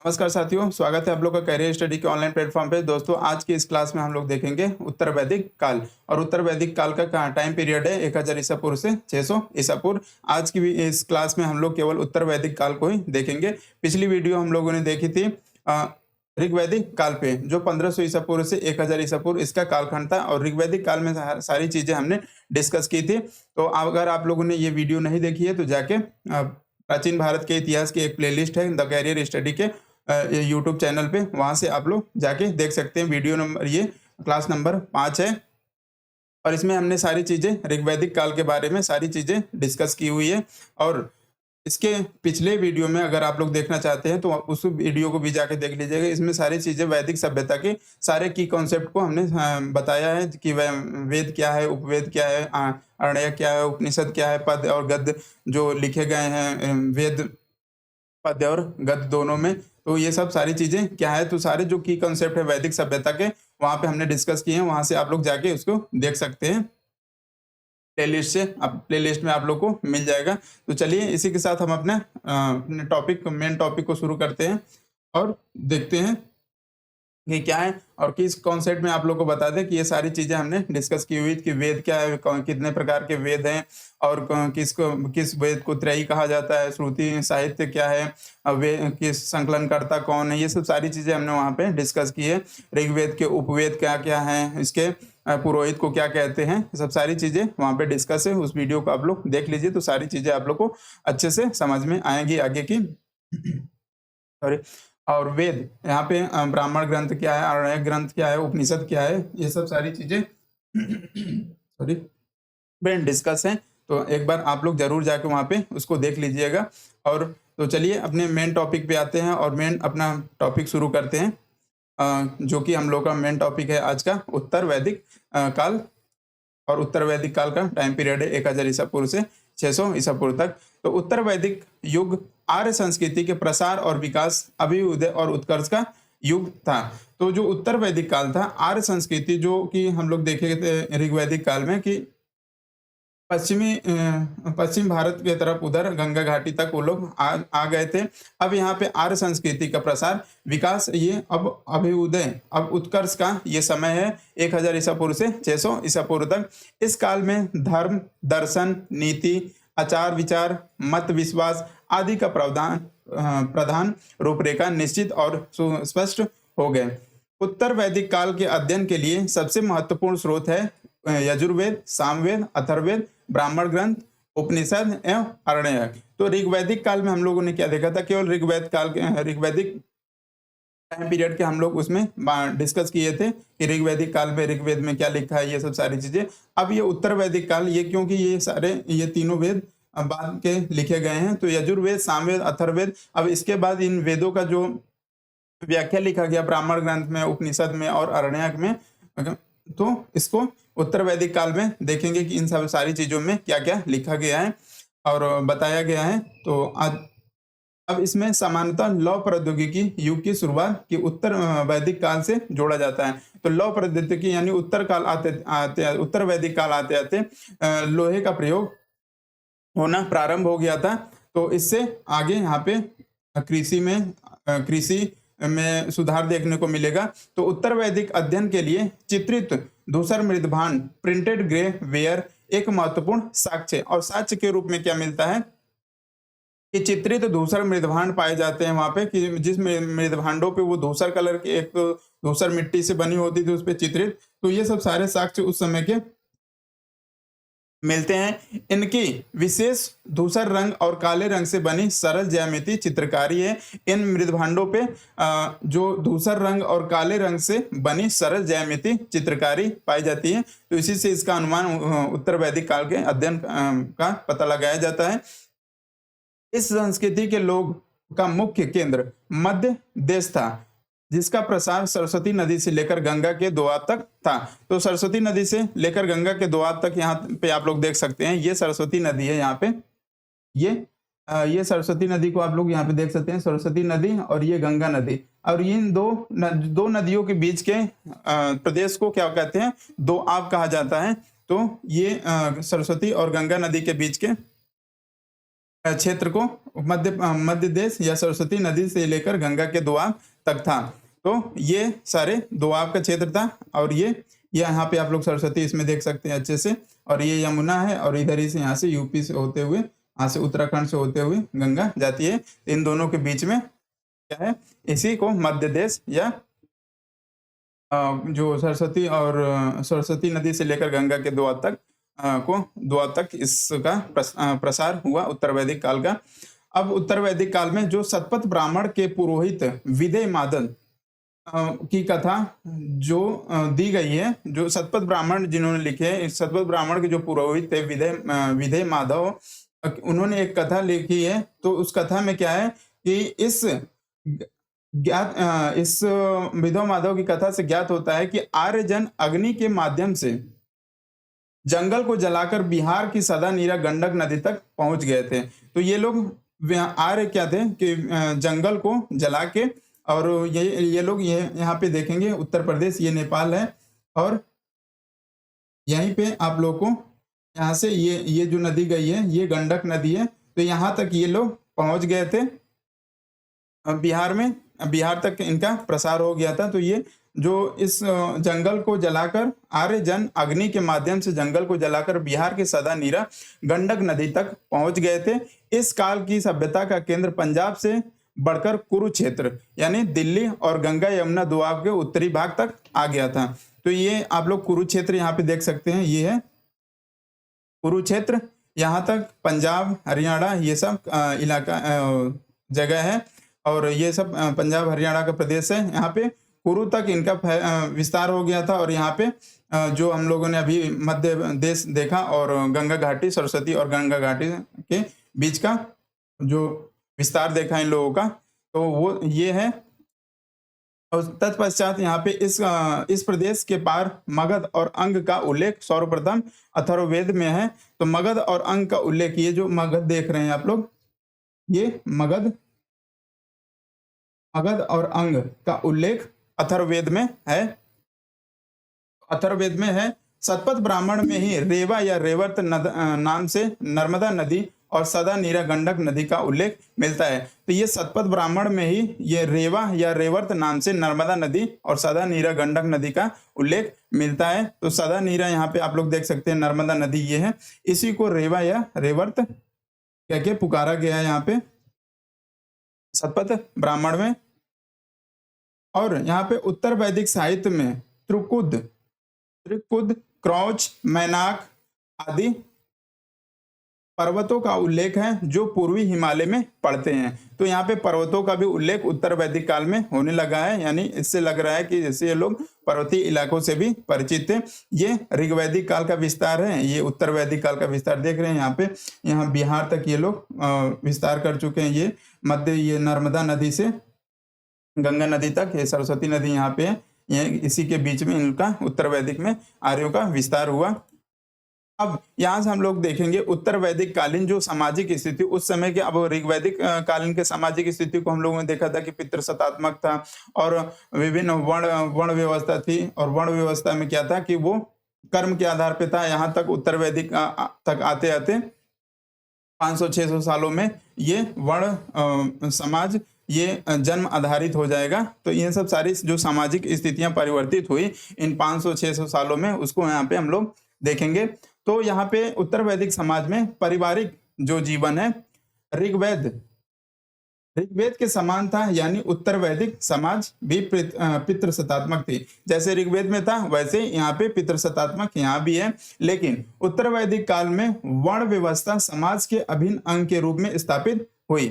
नमस्कार साथियों, स्वागत है आप लोग का करियर स्टडी के ऑनलाइन प्लेटफॉर्म पे। दोस्तों, आज की इस क्लास में हम लोग देखेंगे उत्तर वैदिक काल। और उत्तर वैदिक काल का टाइम पीरियड है 1000 ईसा पूर्व से 600 ईसा पूर्व। आज की भी इस क्लास में हम लोग केवल उत्तर वैदिक काल को ही देखेंगे। पिछली वीडियो हम लोगों ने देखी थी ऋग्वैदिक काल पे, जो 1500 ईसा पूर्व से 1000 ईसा पूर्व इसका कालखंड था। और ऋग्वैदिक काल में सारी चीजें हमने डिस्कस की थी। तो अगर आप लोगों ने ये वीडियो नहीं देखी है तो जाके प्राचीन भारत के इतिहास की एक प्लेलिस्ट है द कैरियर स्टडी के यूट्यूब चैनल पे, वहां से आप लोग जाके देख सकते हैं। वीडियो नंबर ये क्लास नंबर 5 है। और इसमें हमने सारी चीजें ऋग्वैदिक काल के बारे में सारी चीजें डिस्कस की हुई है। और इसके पिछले वीडियो में अगर आप लोग देखना चाहते हैं तो उस वीडियो को भी जाके देख लीजिएगा। इसमें सारी चीजें वैदिक सभ्यता के सारे की कॉन्सेप्ट को हमने बताया है कि वह वेद क्या है, उपवेद क्या है, अरण्यक क्या है, उपनिषद क्या है, पद और गद्य जो लिखे गए हैं वेद पद्य और गद्य दोनों में। तो ये सब सारी चीजें क्या है, तो सारे जो की कॉन्सेप्ट है वैदिक सभ्यता के, वहां पे हमने डिस्कस किए हैं। वहां से आप लोग जाके उसको देख सकते हैं प्लेलिस्ट से। आप प्लेलिस्ट में आप लोग को मिल जाएगा। तो चलिए इसी के साथ हम अपने टॉपिक मेन टॉपिक को शुरू करते हैं और देखते हैं कि क्या है। और किस कॉन्सेप्ट में आप लोग को बता दें कि ये सारी चीजें हमने डिस्कस की हुई कि वेद क्या है, कितने प्रकार के वेद हैं, और किस वेद को त्रयी कहा जाता है, श्रुति साहित्य क्या है, वे किस संकलनकर्ता कौन है, ये सब सारी चीजें हमने वहाँ पे डिस्कस की है। ऋग्वेद के उपवेद क्या क्या है, इसके पुरोहित को क्या कहते हैं, सब सारी चीजें वहाँ पे डिस्कस है। उस वीडियो को आप लोग देख लीजिए तो सारी चीजें आप लोग को अच्छे से समझ में आएंगी आगे की। सॉरी। और वेद यहाँ पे ब्राह्मण ग्रंथ क्या है, आरण्यक ग्रंथ क्या है, उपनिषद क्या है, ये सब सारी चीजें सॉरी में डिस्कस है। तो एक बार आप लोग जरूर जाके वहाँ पे उसको देख लीजिएगा। और तो चलिए अपने मेन टॉपिक पे आते हैं और मेन अपना टॉपिक शुरू करते हैं, जो कि हम लोग का मेन टॉपिक है आज का उत्तर वैदिक काल। और उत्तर वैदिक काल का टाइम पीरियड है 1000 ईसा पूर्व से 600 ईसा पूर्व तक। तो उत्तर वैदिक युग आर्य संस्कृति के प्रसार और विकास, अभ्युदय और उत्कर्ष का युग था। तो जो उत्तर वैदिक काल था, आर्य संस्कृति जो कि हम लोग देखे थे ऋग्वैदिक काल में कि पश्चिम भारत के तरफ उधर गंगा घाटी तक वो लोग आ गए थे। अब यहाँ पे आर्य संस्कृति का प्रसार विकास, ये अब अभ्युदय अब उत्कर्ष का ये समय है 1000 ईसा पूर्व से 600 ईसा पूर्व तक। इस काल में धर्म, दर्शन, नीति, आचार विचार, मत विश्वास आदि का प्रधान रूपरेखा निश्चित और सुस्पष्ट हो गए। उत्तर वैदिक काल के अध्ययन के लिए सबसे महत्वपूर्ण स्रोत है यजुर्वेद, सामवेद, अथर्ववेद, ब्राह्मण ग्रंथ, उपनिषद एवं अरण्यक। तो ऋग्वैदिक काल में हम लोगों ने क्या देखा था, केवल ऋग्वैदिक टाइम पीरियड के हम लोग उसमें डिस्कस किए थे कि ऋग्वैदिक काल में ऋग्वेद में क्या लिखा है, ये सब सारी चीजें। अब ये उत्तर वैदिक काल, ये क्योंकि ये तीनों वेद बाद के लिखे गए हैं, तो यजुर्वेद, सामवेद, अथर्ववेद। अब इसके बाद इन वेदों का जो व्याख्या लिखा गया ब्राह्मण ग्रंथ में, उपनिषद में और अरण्यक में, तो इसको उत्तर वैदिक काल में देखेंगे कि इन सब सारी चीजों में क्या क्या लिखा गया है और बताया गया है। तो आज अब इसमें सामान्यतः लौह प्रौद्योगिकी युग की शुरुआत की उत्तर वैदिक काल से जोड़ा जाता है। तो लौह प्रौद्योगिकी यानी उत्तर वैदिक काल आते आते लोहे का प्रयोग होना प्रारंभ हो गया था। तो इससे आगे यहाँ पे कृषि में सुधार देखने को मिलेगा। तो उत्तर वैदिक अध्ययन के लिए चित्रित धूसर मृदभांड, प्रिंटेड ग्रे वेयर एक महत्वपूर्ण साक्ष्य। और साक्ष्य के रूप में क्या मिलता है कि चित्रित धूसर मृदभांड पाए जाते हैं वहां पे, कि जिस मृदभांडों पे वो धूसर कलर की एक धूसर मिट्टी से बनी होती थी उस पे चित्रित। तो ये सब सारे साक्ष्य उस समय के मिलते हैं। इनकी विशेष धूसर रंग और काले रंग से बनी सरल ज्यामिति चित्रकारी है। इन मृदभांडों पे जो धूसर रंग और काले रंग से बनी सरल ज्यामिति चित्रकारी पाई जाती है। तो इसी से इसका अनुमान उत्तर वैदिक काल के अध्ययन का पता लगाया जाता है। इस संस्कृति के लोग का मुख्य केंद्र मध्य देश था, जिसका प्रसार सरस्वती नदी से लेकर गंगा के दोआब तक था। तो सरस्वती नदी से लेकर गंगा के दोआब तक यहाँ पे आप लोग देख सकते हैं, ये सरस्वती नदी है। यहाँ पे ये सरस्वती नदी को आप लोग यहाँ पे देख सकते हैं, सरस्वती नदी और ये गंगा नदी। और इन दो नदियों के बीच के प्रदेश को क्या कहते हैं, दोआब कहा जाता है। तो ये सरस्वती और गंगा नदी के बीच के क्षेत्र को मध्य देश या सरस्वती नदी से लेकर गंगा के दोआब तक था। तो ये सारे दोआब का क्षेत्र था और ये यहाँ पे आप लोग सरस्वती इसमें देख सकते हैं अच्छे से, और ये यमुना है और इधर ही से यहाँ से यूपी से होते हुए, यहाँ से उत्तराखंड से होते हुए गंगा जाती है। इन दोनों के बीच में क्या है, इसी को मध्य देश या जो सरस्वती और सरस्वती नदी से लेकर गंगा के दोआब तक इसका प्रसार हुआ उत्तर वैदिक काल का। अब उत्तर वैदिक काल में जो शतपथ ब्राह्मण के पुरोहित विधेय मादन की कथा जो दी गई है, जो शतपथ ब्राह्मण जिन्होंने लिखे हैं, इस शतपथ ब्राह्मण के जो पुरोहित थे विधेय माधव, उन्होंने एक कथा लिखी है। तो उस कथा में क्या है कि इस विधेय माधव की कथा से ज्ञात होता है कि आर्यजन अग्नि के माध्यम से जंगल को जलाकर बिहार की सदा नीरा गंडक नदी तक पहुंच गए थे। तो ये लोग आर्य क्या थे कि जंगल को जला के, और ये लोग यहाँ पे देखेंगे उत्तर प्रदेश, ये नेपाल है, और यहीं पे आप लोग को यहाँ से ये जो नदी गई है ये गंडक नदी है। तो यहाँ तक ये लोग पहुंच गए थे बिहार में, बिहार तक इनका प्रसार हो गया था। तो ये जो इस जंगल को जलाकर आर्यजन अग्नि के माध्यम से जंगल को जलाकर बिहार के सदा नीरा गंडक नदी तक पहुंच गए थे। इस काल की सभ्यता का केंद्र पंजाब से बढ़कर कुरुक्षेत्र यानी दिल्ली और गंगा यमुना दोआब के उत्तरी भाग तक आ गया था। तो ये आप लोग कुरुक्षेत्र यहाँ पे देख सकते हैं, ये है कुरुक्षेत्र। यहाँ तक पंजाब हरियाणा ये सब इलाका जगह है, और ये सब पंजाब हरियाणा का प्रदेश है। यहाँ पे कुरु तक इनका विस्तार हो गया था, और यहाँ पे जो हम लोगों ने अभी मध्य देश देखा और गंगा घाटी, सरस्वती और गंगा घाटी के बीच का जो विस्तार देखा इन लोगों का, तो वो ये है। और तत्पश्चात यहाँ पे इस प्रदेश के पार मगध और अंग का उल्लेख सर्वप्रथम अथर्ववेद में है। तो मगध और अंग का उल्लेख, ये जो मगध देख रहे हैं आप लोग, ये मगध और अंग का उल्लेख अथर्ववेद में है। अथर्ववेद में है। शतपथ ब्राह्मण में ही रेवा या रेवर्त नाम से नर्मदा नदी और सदा नीरा गंडक नदी का उल्लेख मिलता है। तो ये शतपथ ब्राह्मण में ही ये रेवा या रेवर्त नाम से नर्मदा नदी और सदा नीरा गंडक नदी का उल्लेख मिलता है। तो सदा नीरा यहाँ पे आप लोग देख सकते हैं, नर्मदा नदी ये है, इसी को रेवा या रेवर्त कह के पुकारा गया है यहाँ पे शतपथ ब्राह्मण में। और यहाँ पे उत्तर वैदिक साहित्य में त्रिकुद, क्रौच, मैनाक आदि पर्वतों का उल्लेख है जो पूर्वी हिमालय में पड़ते हैं। तो यहाँ पे पर्वतों का भी उल्लेख उत्तर वैदिक काल में होने लगा है, यानी इससे लग रहा है कि जैसे ये लोग पर्वतीय इलाकों से भी परिचित थे। ये ऋग्वैदिक काल का विस्तार है, ये उत्तर वैदिक काल का विस्तार देख रहे हैं। यहाँ पे यहाँ बिहार तक ये लोग विस्तार कर चुके हैं। ये मध्य, ये नर्मदा नदी से गंगा नदी तक, ये सरस्वती नदी यहाँ पे है, ये इसी के बीच में इनका उत्तर वैदिक में आर्यों का विस्तार हुआ। अब यहाँ से हम लोग देखेंगे उत्तर वैदिक कालीन जो सामाजिक स्थिति उस समय के, अब ऋग्वैदिक कालीन के सामाजिक स्थिति को हम लोगों ने देखा था कि पितृसत्तात्मक था और विभिन्न वर्ण व्यवस्था थी। और वर्ण व्यवस्था में क्या था कि वो कर्म के आधार पे था। यहाँ तक उत्तर वैदिक तक आते आते 500-600 सालों में ये वर्ण समाज ये जन्म आधारित हो जाएगा। तो ये सब सारी जो सामाजिक स्थितियां परिवर्तित हुई इन 500-600 सालों में, उसको यहाँ पे हम लोग देखेंगे। तो यहाँ पे उत्तर वैदिक समाज में पारिवारिक जो जीवन है ऋग्वेद के समान था, यानी उत्तर वैदिक समाज भी पितृसत्तात्मक थी। जैसे ऋग्वेद में था वैसे यहाँ पे पितृसत्तात्मक यहाँ भी है। लेकिन उत्तर वैदिक काल में वर्ण व्यवस्था समाज के अभिन्न अंग के रूप में स्थापित हुई।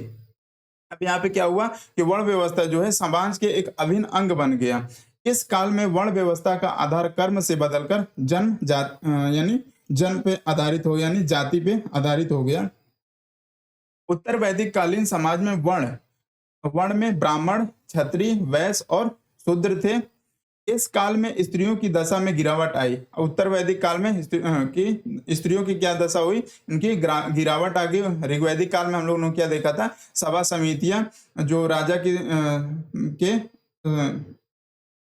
अब यहाँ पे क्या हुआ कि वर्ण व्यवस्था जो है समाज के एक अभिन्न अंग बन गया। इस काल में वर्ण व्यवस्था का आधार कर्म से बदलकर जन्म पे आधारित हो, यानी जाति पे आधारित हो गया। उत्तर वैदिक कालीन समाज में वर्ण में ब्राह्मण, क्षत्रिय, वैश्य और शूद्र थे। इस काल में स्त्रियों की दशा में गिरावट आई। उत्तर वैदिक काल में स्त्रियों की क्या दशा हुई, इनकी गिरावट आ गई। ऋग्वैदिक काल में हम लोगों ने क्या देखा था, सभा समितियां जो राजा के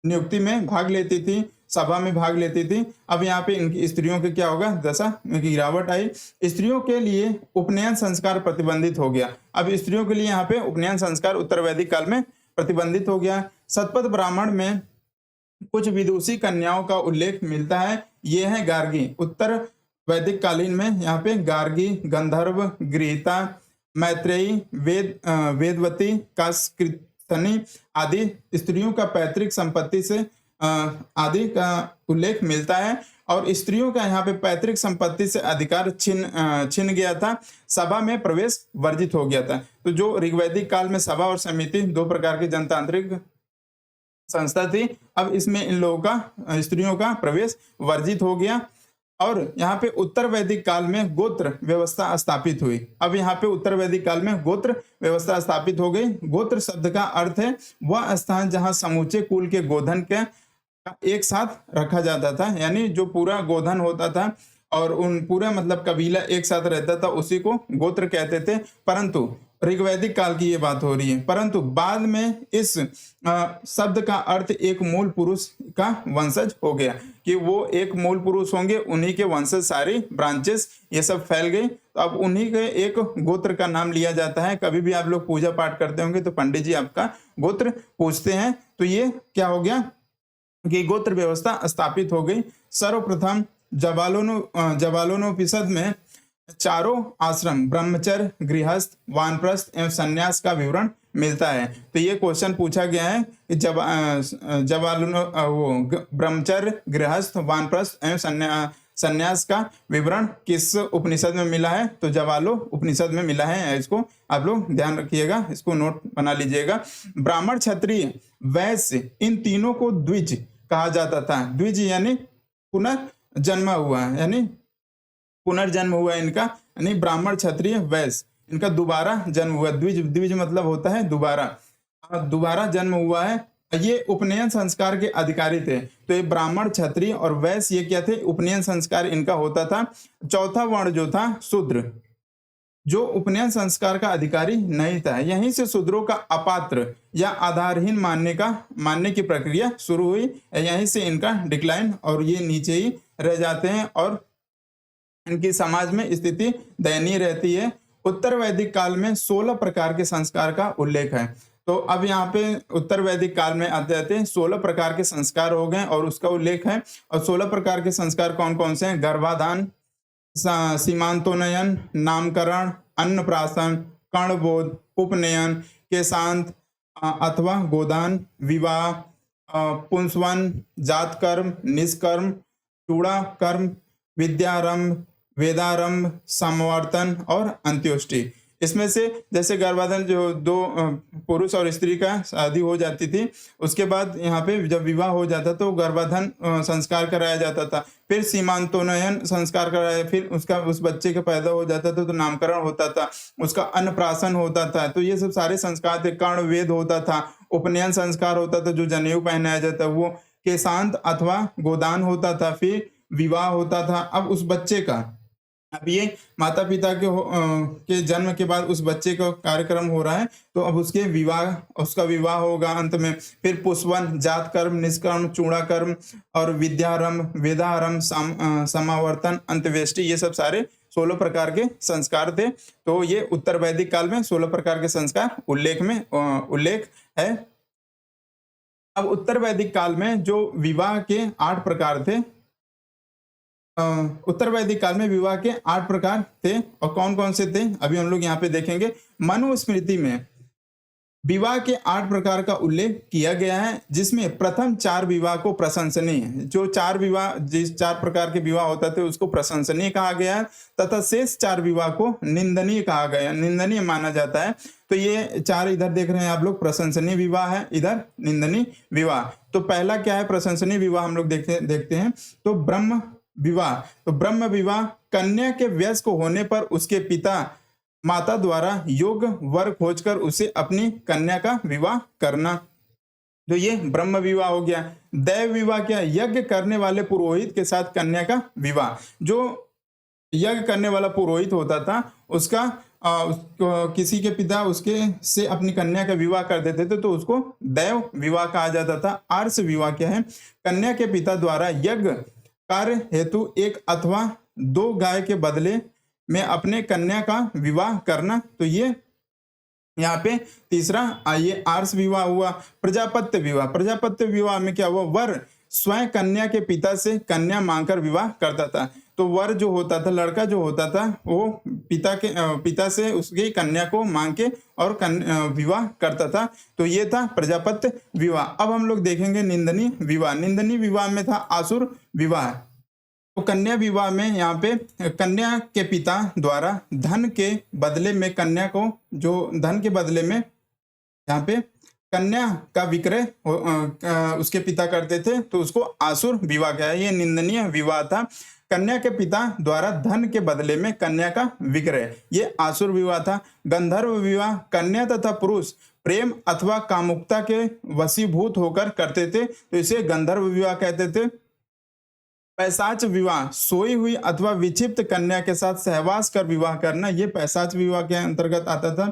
नियुक्ति में भाग लेती थी, सभा में भाग लेती थी। अब यहाँ पे इनकी स्त्रियों के क्या होगा, दशा में गिरावट आई। स्त्रियों के लिए उपनयन संस्कार प्रतिबंधित हो गया। अब स्त्रियों के लिए यहाँ पे उपनयन संस्कार उत्तर वैदिक काल में प्रतिबंधित हो गया। शतपथ ब्राह्मण में कुछ विदुषी कन्याओं का उल्लेख मिलता है। ये है गार्गी। उत्तर वैदिक कालीन में यहाँ पे गार्गी, गंधर्व, गृहीता, मैत्रेयी, वेदवती, कास्कृतनी आदि स्त्रियों का पैतृक संपत्ति से आदि का उल्लेख मिलता है। और स्त्रियों का यहाँ पे पैतृक संपत्ति से अधिकार छिन गया था। सभा में प्रवेश वर्जित हो गया था। तो जो ऋग्वैदिक काल में सभा और समिति दो प्रकार की जनतांत्रिक संस्था थी, अब इसमें इन लोगों का, स्त्रियों का प्रवेश वर्जित हो गया। और यहाँ पे उत्तर वैदिक काल में गोत्र व्यवस्था स्थापित हुई। अब यहाँ पे उत्तर वैदिक काल में गोत्र व्यवस्था स्थापित हो गई। गोत्र शब्द का अर्थ है वह स्थान जहाँ समूचे कुल के गोधन के एक साथ रखा जाता था, यानी जो पूरा गोधन होता था और उन पूरा मतलब कबीला एक साथ रहता था, उसी को गोत्र कहते थे। परंतु ऋग्वैदिक काल की ये बात हो रही है। परंतु बाद में इस शब्द का अर्थ एक मूल पुरुष का वंशज हो गया, कि वो एक मूल पुरुष होंगे, उन्हीं के वंशज सारी ब्रांचेस ये सब फैल गई। तो अब उन्हीं के एक गोत्र का नाम लिया जाता है। कभी भी आप लोग पूजा पाठ करते होंगे तो पंडित जी आपका गोत्र पूछते हैं। तो ये क्या हो गया कि गोत्र व्यवस्था स्थापित हो गई। सर्वप्रथम जबालोनोपनिषद में चारों आश्रम ब्रह्मचर्य, गृहस्थ, वानप्रस्थ एवं संन्यास का विवरण मिलता है। तो ये क्वेश्चन पूछा गया है कि ब्रह्मचर्य, गृहस्थ, वानप्रस्थ एवं संन्यास का विवरण किस उपनिषद में मिला है? तो जवालो उपनिषद में मिला है। इसको आप लोग ध्यान रखिएगा, इसको नोट बना लीजिएगा। ब्राह्मण, क्षत्रिय, वैश्य इन तीनों को द्विज कहा जाता था। द्विज यानी पुनर्जन्म हुआ है, यानी पुनर्जन्म हुआ इनका, यानी ब्राह्मण, क्षत्रिय, वैश्य इनका दोबारा जन्म हुआ। द्विज मतलब होता है दोबारा जन्म हुआ है। ये उपनयन संस्कार के अधिकारी थे। तो ये ब्राह्मण, क्षत्रिय और वैश्य ये क्या थे? उपनयन संस्कार इनका होता था। चौथा वर्ण जो था शूद्र, जो उपनयन संस्कार का अधिकारी नहीं था। यहीं से शूद्रों का अपात्र या आधारहीन मानने की प्रक्रिया शुरू हुई। यहीं से इनका डिक्लाइन, और ये नीचे ही रह जाते हैं और इनकी समाज में स्थिति दयनीय रहती है। उत्तर वैदिक काल में 16 प्रकार के संस्कार का उल्लेख है। तो अब यहाँ पे उत्तर वैदिक काल में आते आते 16 प्रकार के संस्कार हो गए और उसका उल्लेख है। और 16 प्रकार के संस्कार कौन कौन से हैं? गर्भाधान, सीमांतोन्नयन, नामकरण, अन्नप्राशन, कर्णबोध, उपनयन, केशांत अथवा गोदान, विवाह, पुंसवन, जात कर्म, निष्कर्म, चूड़ा कर्म, विद्यारंभ, वेदारंभ, समावर्तन और अंत्योष्टि। इसमें से जैसे गर्भाधान जो दो पुरुष और स्त्री का शादी हो जाती थी, उसके बाद यहाँ पे जब विवाह हो जाता तो गर्भाधान संस्कार कराया जाता था। फिर सीमांतोन्नयन संस्कार कराया, फिर उसका उस बच्चे का पैदा हो जाता था तो नामकरण होता था, उसका अन्नप्राशन होता था। तो ये सब सारे संस्कार थे। कर्ण वेद होता था, उपनयन संस्कार होता था जो जनेऊ पहनाया जाता, वो केशांत अथवा गोदान होता था, फिर विवाह होता था। अब उस बच्चे का, अब ये माता पिता के जन्म के बाद उस बच्चे का कार्यक्रम हो रहा है, तो अब उसका विवाह होगा अंत में। फिर पुष्पवन, जात कर्म, निष्कर्म, चूड़ा कर्म और विद्यारंभ, वेदारंभ, समावर्तन, अंत्येष्टि, ये सब सारे 16 प्रकार के संस्कार थे। तो ये उत्तर वैदिक काल में 16 प्रकार के संस्कार उल्लेख है। अब उत्तर वैदिक काल में जो विवाह के 8 प्रकार थे, उत्तर वैदिक काल में विवाह के 8 प्रकार थे। और कौन कौन से थे अभी हम लोग यहाँ पे देखेंगे। मनुस्मृति में विवाह के 8 प्रकार का उल्लेख किया गया है, जिसमें प्रथम 4 विवाह को प्रशंसनीय, जो 4 प्रकार के विवाह होते थे उसको प्रशंसनीय कहा गया है, तथा शेष 4 विवाह को निंदनीय कहा गया, निंदनीय माना जाता है। तो ये 4 इधर देख रहे हैं आप लोग, प्रशंसनीय विवाह है, इधर निंदनीय विवाह। तो पहला क्या है? प्रशंसनीय विवाह हम लोग देखते हैं। तो ब्रह्म विवाह, तो ब्रह्म विवाह कन्या के वयस्क होने पर उसके पिता माता द्वारा योग्य वर खोजकर उसे अपनी कन्या का विवाह करना, तो ये ब्रह्म विवाह हो गया। दैव विवाह क्या? यज्ञ करने वाले पुरोहित के साथ कन्या का विवाह। जो यज्ञ करने वाला पुरोहित होता था उसका उसको किसी के पिता उसके से अपनी कन्या का विवाह कर देते थे तो उसको दैव विवाह कहा जाता था। आर्ष विवाह क्या है? कन्या के पिता द्वारा यज्ञ कार्य हेतु एक अथवा दो गाय के बदले में अपने कन्या का विवाह करना। तो ये यहाँ पे तीसरा ये आर्ष विवाह हुआ। प्रजापत्य विवाह, प्रजापत्य विवाह में क्या हुआ? वर स्वयं कन्या के पिता से कन्या मांगकर विवाह करता था। तो वर जो होता था, लड़का जो होता था, वो पिता से उसकी कन्या को मांग के और विवाह करता था। तो ये था प्रजापत्य विवाह। अब हम लोग देखेंगे निंदनीय विवाह। निंदनीय विवाह में था आसुर विवाह। तो कन्या विवाह में यहाँ पे कन्या के पिता द्वारा धन के बदले में कन्या को, जो धन के बदले में यहाँ पे कन्या का विक्रय उसके पिता करते थे, तो उसको आसुर विवाह कहा है। ये निंदनीय विवाह था। कन्या के पिता द्वारा धन के बदले में कन्या का विक्रय, ये आसुर विवाह था। गंधर्व विवाह कन्या तथा पुरुष प्रेम अथवा कामुकता के वशीभूत होकर करते थे, तो इसे गंधर्व विवाह कहते थे। पैशाच विवाह सोई हुई अथवा विक्षिप्त कन्या के साथ सहवास कर विवाह करना, ये पैशाच विवाह के अंतर्गत आता था।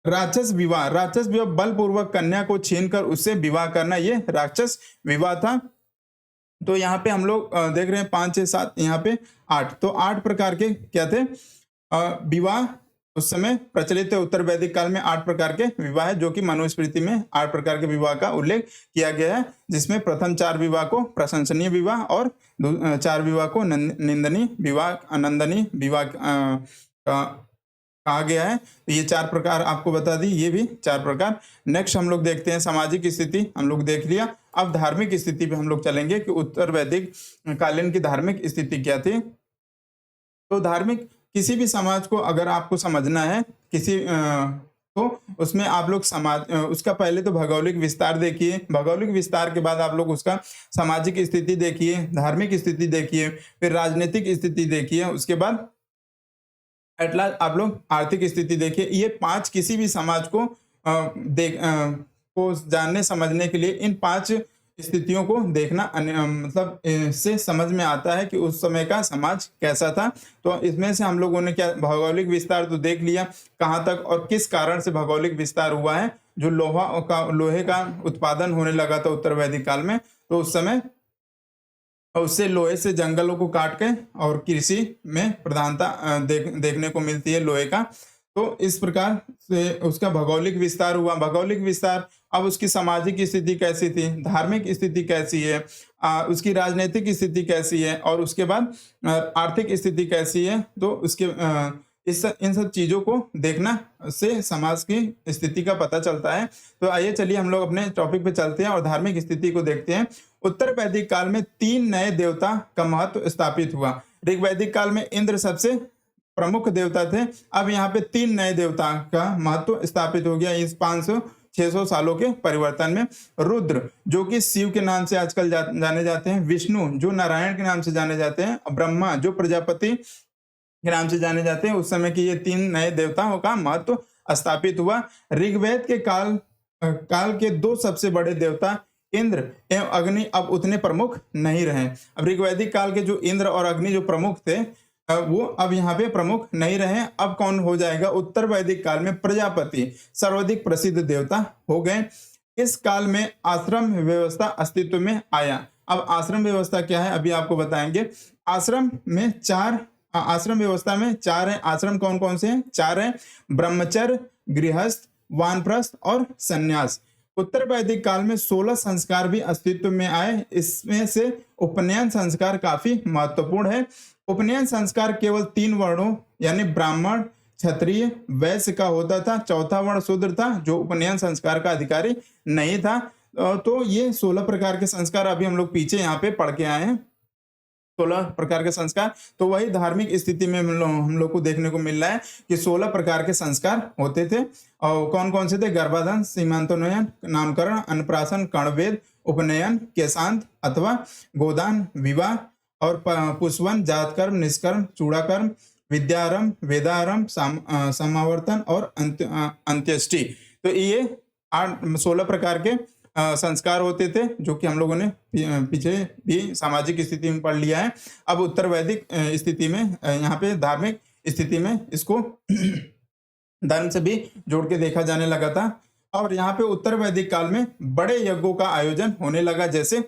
राक्षस विवाह, राक्षस विवाह बलपूर्वक कन्या को छीनकर उससे विवाह करना, ये राक्षस विवाह था। तो यहाँ पे हम लोग देख रहे हैं 5 6 7, यहाँ पे 8, तो 8 प्रकार के क्या थे विवाह उस समय प्रचलित थे। उत्तर वैदिक काल में 8 प्रकार के विवाह है, जो कि मनुस्मृति में 8 प्रकार के विवाह का उल्लेख किया गया है, जिसमें प्रथम 4 विवाह को प्रशंसनीय विवाह और 4 विवाह को निंदनीय विवाह, अनंदनीय विवाह कहा गया है। तो ये 4 प्रकार आपको बता दी, ये भी 4 प्रकार। नेक्स्ट हम लोग देखते हैं सामाजिक स्थिति, हम लोग देख लिया। अब धार्मिक स्थिति पे हम लोग चलेंगे कि उत्तर वैदिक कालीन की धार्मिक स्थिति क्या थी। तो धार्मिक किसी भी समाज को अगर आपको समझना है किसी तो उसमें आप लोग समाज उसका पहले तो भौगोलिक विस्तार देखिए, भौगोलिक विस्तार के बाद आप लोग उसका सामाजिक स्थिति देखिए, धार्मिक स्थिति देखिए, फिर राजनीतिक स्थिति देखिए, उसके बाद एट लास्ट आप लोग आर्थिक स्थिति देखिए। ये 5 किसी भी समाज को को जानने समझने के लिए इन 5 स्थितियों को देखना मतलब इससे समझ में आता है कि उस समय का समाज कैसा था। तो इसमें से हम लोगों ने क्या भौगोलिक विस्तार तो देख लिया, कहाँ तक और किस कारण से भौगोलिक विस्तार हुआ है। जो लोहे का उत्पादन होने लगा था उत्तर वैदिक काल में, तो उस समय उससे लोहे से जंगलों को काट के और कृषि में प्रधानता देखने को मिलती है लोहे का। तो इस प्रकार से उसका भौगोलिक विस्तार हुआ। भौगोलिक विस्तार, अब उसकी सामाजिक स्थिति कैसी थी, धार्मिक स्थिति कैसी है, उसकी राजनीतिक स्थिति कैसी है, और उसके बाद आर्थिक स्थिति कैसी है। तो उसके इन सब चीज़ों को देखना से समाज की स्थिति का पता चलता है। तो आइए चलिए हम लोग अपने टॉपिक पे चलते हैं और धार्मिक स्थिति को देखते हैं। उत्तर वैदिक काल में 3 नए देवता का महत्व स्थापित हुआ। ऋग्वैदिक काल में इंद्र सबसे प्रमुख देवता थे, अब यहाँ पे 3 नए देवता का महत्व स्थापित हो गया इस 500-600 सालों के परिवर्तन में। रुद्र जो कि शिव के नाम से आजकल जाने जाते हैं, विष्णु जो नारायण के नाम से जाने जाते हैं, ब्रह्मा जो प्रजापति के नाम से जाने जाते हैं। उस समय की ये 3 नए देवताओं का महत्व स्थापित हुआ। ऋग्वेद के काल के 2 सबसे बड़े देवता इंद्र एवं अग्नि अब उतने प्रमुख नहीं रहे। अब ऋग्वैदिक काल के जो इंद्र और अग्नि जो प्रमुख थे वो अब यहाँ पे प्रमुख नहीं रहे। अब कौन हो जाएगा? उत्तर वैदिक काल में प्रजापति सर्वाधिक प्रसिद्ध देवता हो गए। इस काल में आश्रम व्यवस्था अस्तित्व में आया। अब आश्रम व्यवस्था क्या है अभी आपको बताएंगे। आश्रम व्यवस्था में 4 है। आश्रम कौन कौन से हैं? 4 हैं, ब्रह्मचर्य, गृहस्थ, वानप्रस्थ और संन्यास। उत्तर वैदिक काल में 16 संस्कार भी अस्तित्व में आए। इसमें से उपनयन संस्कार काफी महत्वपूर्ण है। उपनयन संस्कार केवल 3 वर्णों यानी ब्राह्मण, क्षत्रिय, वैश्य का होता था। चौथा वर्ण शूद्र था जो उपनयन संस्कार का अधिकारी नहीं था। तो ये 16 प्रकार के संस्कार अभी हम लोग पीछे यहाँ पे पढ़ के आए हैं, 16 प्रकार के संस्कार। तो वही धार्मिक स्थिति में हम लोग को देखने को मिल रहा है कि 16 प्रकार के संस्कार होते थे। और कौन कौन से थे? गर्भाधान, सीमांतोन्नयन, नामकरण, अन्नप्राशन, कर्णवेद, उपनयन, केशांत अथवा गोदान, विवाह और पुष्पवन, जातकर्म, निष्कर्म, चूड़ाकर्म, विद्यारंभ, वेदारंभ, समावर्तन और अंत्येष्टि। तो ये 16 प्रकार के संस्कार होते थे जो कि हम लोगों ने पीछे भी सामाजिक स्थिति में पढ़ लिया है। अब उत्तर वैदिक स्थिति में यहाँ पे धार्मिक स्थिति में इसको धर्म से भी जोड़ के देखा जाने लगा था। और यहाँ पे उत्तर वैदिक काल में बड़े यज्ञों का आयोजन होने लगा, जैसे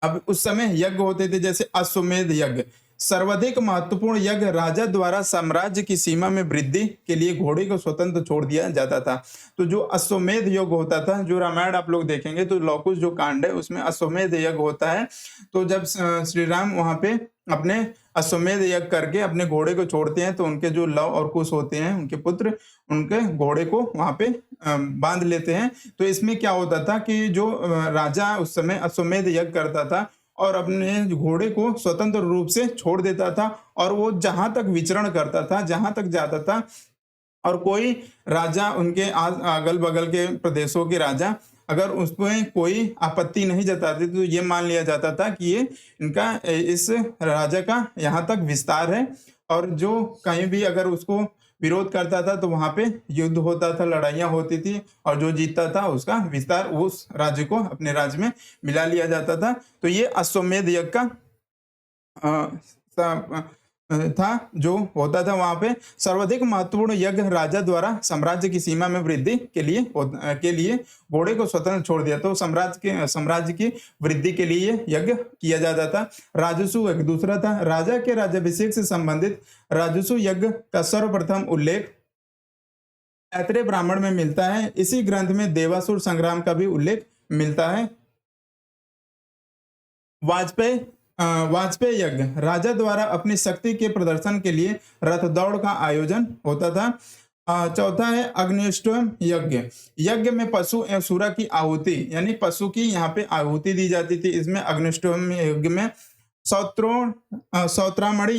अब उस समय यज्ञ होते थे जैसे अश्वमेध यज्ञ। सर्वाधिक महत्वपूर्ण यज्ञ राजा द्वारा साम्राज्य की सीमा में वृद्धि के लिए घोड़े को स्वतंत्र छोड़ दिया जाता था। तो जो अश्वमेध यज्ञ होता था, जो रामायण आप लोग देखेंगे तो लौकुश जो कांड है उसमें अश्वमेध यज्ञ होता है। तो जब श्री राम वहां पे अपने अश्वमेध यज्ञ करके अपने घोड़े को छोड़ते हैं तो उनके जो लव और कुश होते हैं, उनके पुत्र, उनके घोड़े को वहां पे बांध लेते हैं। तो इसमें क्या होता था कि जो राजा उस समय अश्वमेध यज्ञ करता था और अपने घोड़े को स्वतंत्र रूप से छोड़ देता था और वो जहां तक विचरण करता था, जहां तक जाता था, और कोई राजा उनके अगल बगल के प्रदेशों के राजा अगर उसमें कोई आपत्ति नहीं जताते तो ये मान लिया जाता था कि ये इनका इस राजा का यहाँ तक विस्तार है, और जो कहीं भी अगर उसको विरोध करता था तो वहां पे युद्ध होता था, लड़ाइयाँ होती थी, और जो जीतता था उसका विस्तार उस राज्य को अपने राज्य में मिला लिया जाता था। तो ये अश्वमेध यज्ञ का था जो होता था वहां पे। सर्वाधिक महत्वपूर्ण यज्ञ राजा द्वारा साम्राज्य की सीमा में वृद्धि के लिए घोड़े को स्वतंत्र छोड़ दिया। तो साम्राज्य की वृद्धि के लिए यज्ञ किया जाता था। राजस्व यज्ञ दूसरा था। राजा के राज्याभिषेक से संबंधित राजस्व यज्ञ का सर्वप्रथम उल्लेख ऐत्रेय ब्राह्मण में मिलता है। इसी ग्रंथ में देवासुर संग्राम का भी उल्लेख मिलता है। वाजपेयी यज्ञ राजा द्वारा अपनी शक्ति के प्रदर्शन के लिए रथ दौड़ का आयोजन होता था। चौथा है अग्निष्टोम यज्ञ। यज्ञ में पशु एवं सूरा की आहुति, यानी पशु की यहाँ पे आहुति दी जाती थी। इसमें अग्निष्टोम यज्ञ में सौत्रामणि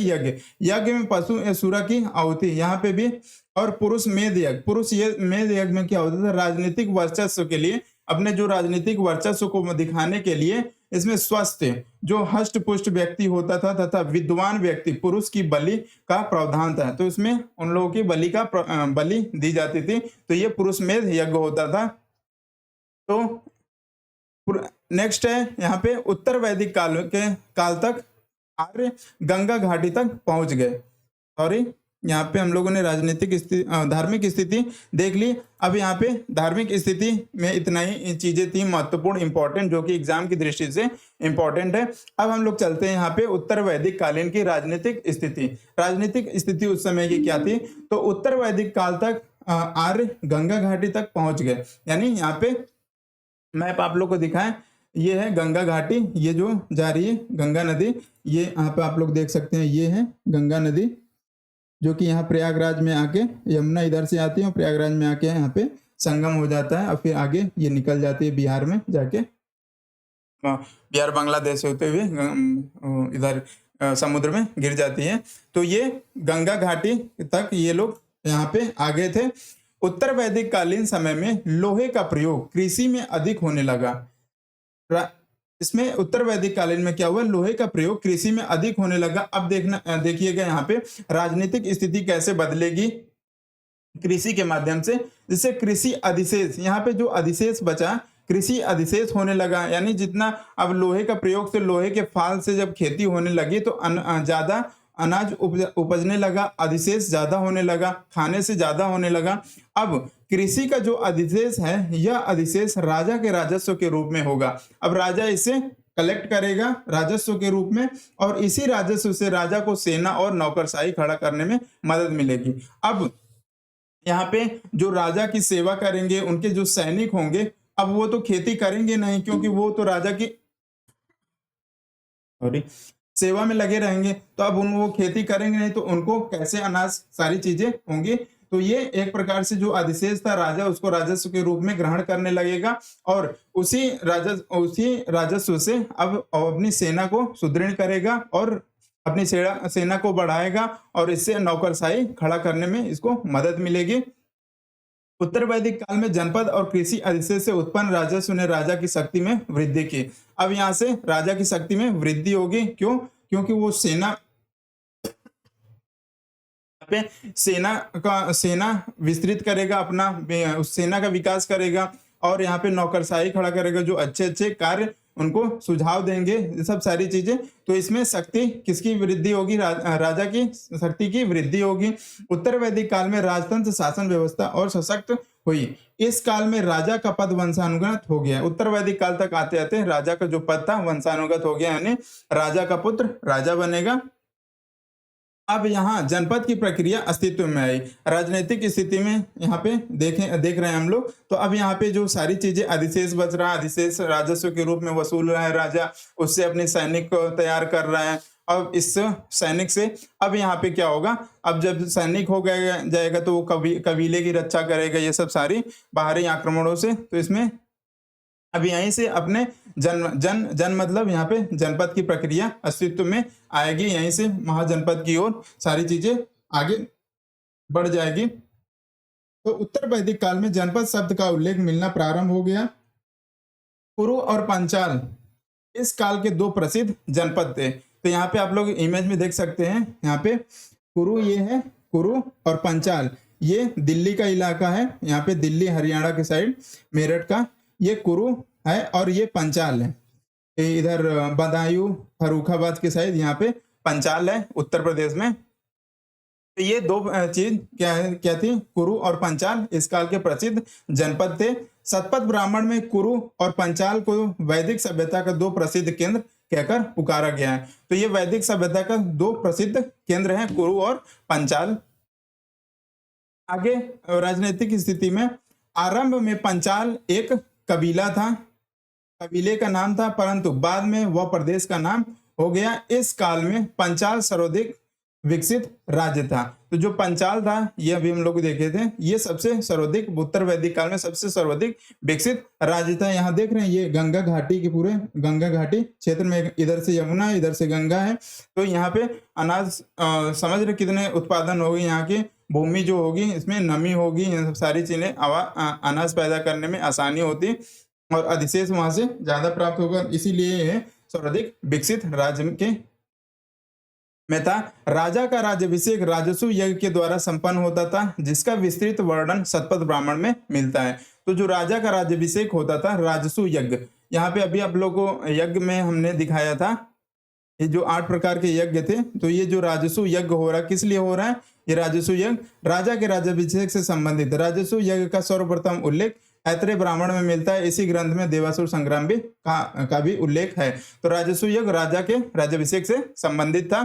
यज्ञ में पशु एवं सूरा की आहुति यहाँ पे भी। और पुरुष मेध यज्ञ में क्या होता था, राजनीतिक वर्चस्व के लिए, अपने जो राजनीतिक वर्चस्व को दिखाने के लिए इसमें स्वस्थ जो हष्ट पुष्ट व्यक्ति होता था तथा विद्वान व्यक्ति पुरुष की बलि का प्रावधान था। तो इसमें उन लोगों की बलि दी जाती थी। तो ये पुरुष मेध यज्ञ होता था। तो नेक्स्ट है यहाँ पे उत्तर वैदिक काल तक आर्य गंगा घाटी तक पहुंच गए। सॉरी, यहाँ पे हम लोगों ने राजनीतिक धार्मिक स्थिति देख ली। अब यहाँ पे धार्मिक स्थिति में इतना ही चीजें थी महत्वपूर्ण, इंपॉर्टेंट, जो कि एग्जाम की दृष्टि से इंपॉर्टेंट है। अब हम लोग चलते हैं यहाँ पे उत्तर वैदिक कालीन की राजनीतिक स्थिति। राजनीतिक स्थिति उस समय की क्या थी, तो उत्तर वैदिक काल तक आर्य गंगा घाटी तक पहुंच गए। यानी यहाँ पे मैप आप लोग को दिखाएं, ये है गंगा घाटी, ये जो जा रही है गंगा नदी, ये यहाँ पे आप लोग देख सकते हैं, ये है गंगा नदी जो कि यहाँ प्रयागराज में आके, यमुना इधर से आती है और प्रयागराज में आके यहाँ पे संगम हो जाता है और फिर आगे ये निकल जाती है बिहार में जाके, बिहार बांग्लादेश से होते हुए इधर समुद्र में गिर जाती है। तो ये गंगा घाटी तक ये लोग यहाँ पे आ गए थे। उत्तर वैदिक कालीन समय में लोहे का प्रयोग कृषि में अधिक होने लगा। इसमें उत्तर वैदिक कालीन में क्या हुआ, लोहे का प्रयोग कृषि में अधिक होने लगा। अब देखिएगा यहाँ पे राजनीतिक स्थिति कैसे बदलेगी कृषि के माध्यम से, जिससे कृषि अधिशेष, यहाँ पे जो अधिशेष बचा कृषि अधिशेष होने लगा। यानी जितना अब लोहे का प्रयोग से, लोहे के फाल से जब खेती होने लगी तो ज्यादा अनाज उपजने लगा, अधिशेष ज्यादा होने लगा, खाने से ज्यादा होने लगा। अब कृषि का जो अधिशेष है, यह अधिशेष राजा के राजस्व के रूप में होगा। अब राजा इसे कलेक्ट करेगा राजस्व के रूप में, और इसी राजस्व से राजा को सेना और नौकरशाही खड़ा करने में मदद मिलेगी। अब यहाँ पे जो राजा की सेवा करेंगे, उनके जो सैनिक होंगे, अब वो तो खेती करेंगे नहीं, क्योंकि वो तो राजा की सेवा में लगे रहेंगे। तो अब वो खेती करेंगे नहीं तो उनको कैसे अनाज, सारी चीजें होंगी। तो ये एक प्रकार से जो अधिशेष था, राजा उसको राजस्व के रूप में ग्रहण करने लगेगा, और उसी राजस्व से अब अपनी सेना को सुदृढ़ करेगा और अपनी सेना को बढ़ाएगा, और इससे नौकरशाही खड़ा करने में इसको मदद मिलेगी। उत्तर वैदिक काल में जनपद और कृषि अधिशेष से उत्पन्न राजस्व ने राजा की शक्ति में वृद्धि की। अब यहाँ से राजा की शक्ति में वृद्धि होगी। क्यों? क्योंकि वो सेना विस्तृत करेगा, अपना उस सेना का विकास करेगा, और यहाँ पे नौकरशाही खड़ा करेगा। जो अच्छे अच्छे कार्य उनको सुझाव देंगे, ये सब सारी चीजें। तो इसमें शक्ति किसकी वृद्धि होगी? राजा की शक्ति की वृद्धि होगी। उत्तर वैदिक काल में राजतंत्र शासन व्यवस्था और सशक्त हुई। इस काल में राजा का पद वंशानुगत हो गया। उत्तर वैदिक काल तक आते आते राजा का जो पद था वंशानुगत हो गया, यानी राजा का पुत्र राजा बनेगा। अब यहाँ जनपद की प्रक्रिया अस्तित्व में आई। राजनीतिक स्थिति में यहाँ पे देख रहे हैं हम लोग। तो अब यहाँ पे जो सारी चीजें अधिशेष बच रहा है, अधिशेष राजस्व के रूप में वसूल रहा है राजा, उससे अपने सैनिक को तैयार कर रहा है। अब इस सैनिक से अब यहाँ पे क्या होगा? अब जब सैनिक हो गया जाएगा तो वो कबीले की रक्षा करेगा, ये सब सारी बाहरी आक्रमणों से। तो इसमें अब यहीं से अपने जन मतलब यहाँ पे जनपद की प्रक्रिया अस्तित्व में आएगी। यहीं से महाजनपद की ओर सारी चीजें आगे बढ़ जाएगी। तो उत्तर वैदिक काल में जनपद शब्द का उल्लेख मिलना प्रारंभ हो गया। कुरु और पंचाल इस काल के दो प्रसिद्ध जनपद थे। तो यहाँ पे आप लोग इमेज में देख सकते हैं, यहाँ पे कुरु ये है, कुरु और पंचाल ये दिल्ली का इलाका है। यहाँ पे दिल्ली हरियाणा के साइड मेरठ का ये कुरु है और ये पंचाल है। इधर बदायूं फर्रुखाबाद के साइड यहाँ पे पंचाल है उत्तर प्रदेश में। तो ये दो चीज क्या थी? कुरु और पंचाल इस काल के प्रसिद्ध जनपद थे। शतपथ ब्राह्मण में कुरु और पंचाल को वैदिक सभ्यता का दो प्रसिद्ध केंद्र कहकर पुकारा गया है। तो ये वैदिक सभ्यता का दो प्रसिद्ध केंद्र हैं, कुरु और पंचाल। आगे राजनीतिक स्थिति में आरंभ में पंचाल एक कबीला था, कबीले का नाम था, परंतु बाद में वह प्रदेश का नाम हो गया। इस काल में पंचाल सर्वाधिक विकसित राज्य था। तो जो पंचाल था ये अभी हम लोग देखे थे, ये सबसे सर्वाधिक उत्तर वैदिक काल में सबसे सर्वाधिक विकसित राज्य था। यहाँ देख रहे हैं ये गंगा घाटी के पूरे गंगा घाटी क्षेत्र में, इधर से यमुना इधर से गंगा है। तो यहाँ पे अनाज समझ रहे कितने उत्पादन होगी, यहाँ की भूमि जो होगी इसमें नमी होगी, ये सारी चीजें अनाज पैदा करने में आसानी होती और अधिशेष वहां से ज्यादा प्राप्त होगा। इसीलिए यह सर्वाधिक विकसित राज्य के में था। राजा का राज्याभिषेक राजसु यज्ञ के द्वारा संपन्न होता था, जिसका विस्तृत वर्णन शतपथ ब्राह्मण में मिलता है। तो जो राजा का राज्याभिषेक होता था राजसु यज्ञ, यहाँ पे अभी आप लोगों को यज्ञ में हमने दिखाया था ये जो 8 प्रकार के यज्ञ थे। तो ये जो राजसु यज्ञ हो रहा है किस लिए हो रहा है? ये राजसु यज्ञ राजा के राज्याभिषेक से संबंधित। राजसु यज्ञ का सर्वप्रथम उल्लेख ऐत्रेय ब्राह्मण में मिलता है। इसी ग्रंथ में देवासुर संग्राम भी का भी उल्लेख है। तो राजसु यज्ञ राजा के राज्याभिषेक से संबंधित था।